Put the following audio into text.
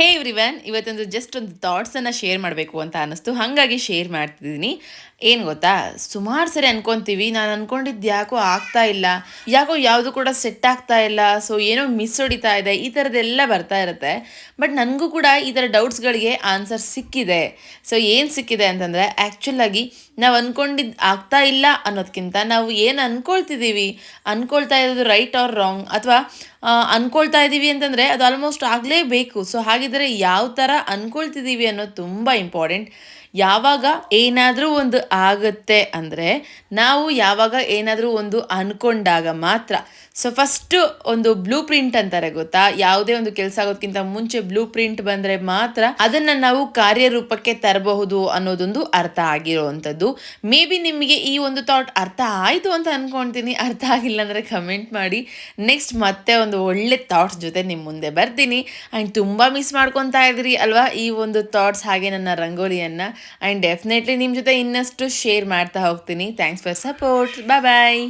ಹೇ everyone, ಇವತ್ತೊಂದು just ಒಂದು ಥಾಟ್ಸನ್ನು share ಮಾಡಬೇಕು ಅಂತ ಅನ್ನಿಸ್ತು, ಹಾಗಾಗಿ ಶೇರ್ ಮಾಡ್ತಿದ್ದೀನಿ. ಏನು ಗೊತ್ತಾ, ಸುಮಾರು ಸರಿ ಅನ್ಕೊತೀವಿ, ನಾನು ಅನ್ಕೊಂಡಿದ್ದು ಯಾಕೋ ಆಗ್ತಾ ಇಲ್ಲ, ಯಾಕೋ ಯಾವುದು ಕೂಡ ಸೆಟ್ ಆಗ್ತಾ ಇಲ್ಲ, ಸೊ ಏನೋ ಮಿಸ್ ಹೊಡಿತಾ ಇದೆ, ಈ ಥರದ್ದೆಲ್ಲ ಬರ್ತಾ ಇರುತ್ತೆ. ಬಟ್ ನನಗೂ ಕೂಡ ಈ ಥರ ಡೌಟ್ಸ್ಗಳಿಗೆ ಆನ್ಸರ್ ಸಿಕ್ಕಿದೆ. ಸೊ ಏನು ಸಿಕ್ಕಿದೆ ಅಂತಂದರೆ, ಆ್ಯಕ್ಚುಲಾಗಿ ನಾವು ಅಂದ್ಕೊಂಡಿದ್ದು ಆಗ್ತಾ ಇಲ್ಲ ಅನ್ನೋದಕ್ಕಿಂತ ನಾವು ಏನು ಅಂದ್ಕೊಳ್ತಾ ಇರೋದು ರೈಟ್ ಆರ್ ರಾಂಗ್, ಅಥವಾ ಅಂದ್ಕೊಳ್ತಾ ಇದ್ದೀವಿ ಅಂತಂದರೆ ಅದು ಆಲ್ಮೋಸ್ಟ್ ಆಗಲೇಬೇಕು. ಸೊ ಹಾಗಿದ್ದರೆ ಯಾವ ಥರ ಅಂದ್ಕೊಳ್ತಿದ್ದೀವಿ ಅನ್ನೋದು ತುಂಬ ಇಂಪಾರ್ಟೆಂಟ್. ಯಾವಾಗ ಏನಾದರೂ ಒಂದು ಆಗುತ್ತೆ ಅಂದರೆ, ನಾವು ಯಾವಾಗ ಏನಾದರೂ ಒಂದು ಅಂದ್ಕೊಂಡಾಗ ಮಾತ್ರ. ಸೊ ಫಸ್ಟು ಒಂದು ಬ್ಲೂ ಪ್ರಿಂಟ್ ಅಂತಾರೆ ಗೊತ್ತಾ, ಯಾವುದೇ ಒಂದು ಕೆಲಸ ಆಗೋದಕ್ಕಿಂತ ಮುಂಚೆ ಬ್ಲೂ ಪ್ರಿಂಟ್ ಬಂದರೆ ಮಾತ್ರ ಅದನ್ನು ನಾವು ಕಾರ್ಯರೂಪಕ್ಕೆ ತರಬಹುದು ಅನ್ನೋದೊಂದು ಅರ್ಥ ಆಗಿರುವಂಥದ್ದು. ಮೇ ಬಿ ನಿಮಗೆ ಈ ಒಂದು ಥಾಟ್ ಅರ್ಥ ಆಯಿತು ಅಂತ ಅಂದ್ಕೊಳ್ತೀನಿ. ಅರ್ಥ ಆಗಿಲ್ಲ ಅಂದರೆ ಕಮೆಂಟ್ ಮಾಡಿ. ನೆಕ್ಸ್ಟ್ ಮತ್ತೆ ಒಂದು ಒಳ್ಳೆ ಥಾಟ್ಸ್ ಜೊತೆ ನಿಮ್ಮ ಮುಂದೆ ಬರ್ತೀನಿ. ಆ್ಯಂಡ್ ತುಂಬ ಮಿಸ್ ಮಾಡ್ಕೊತಾ ಇದ್ರಿ ಅಲ್ವಾ ಈ ಒಂದು ಥಾಟ್ಸ್, ಹಾಗೆ ನನ್ನ ರಂಗೋಲಿಯನ್ನು. ಆ್ಯಂಡ್ ಡೆಫಿನೆಟ್ಲಿ ನಿಮ್ಮ ಜೊತೆ ಇನ್ನಷ್ಟು ಶೇರ್ ಮಾಡ್ತಾ ಹೋಗ್ತೀನಿ. Thanks for support. ಬಾಯ್.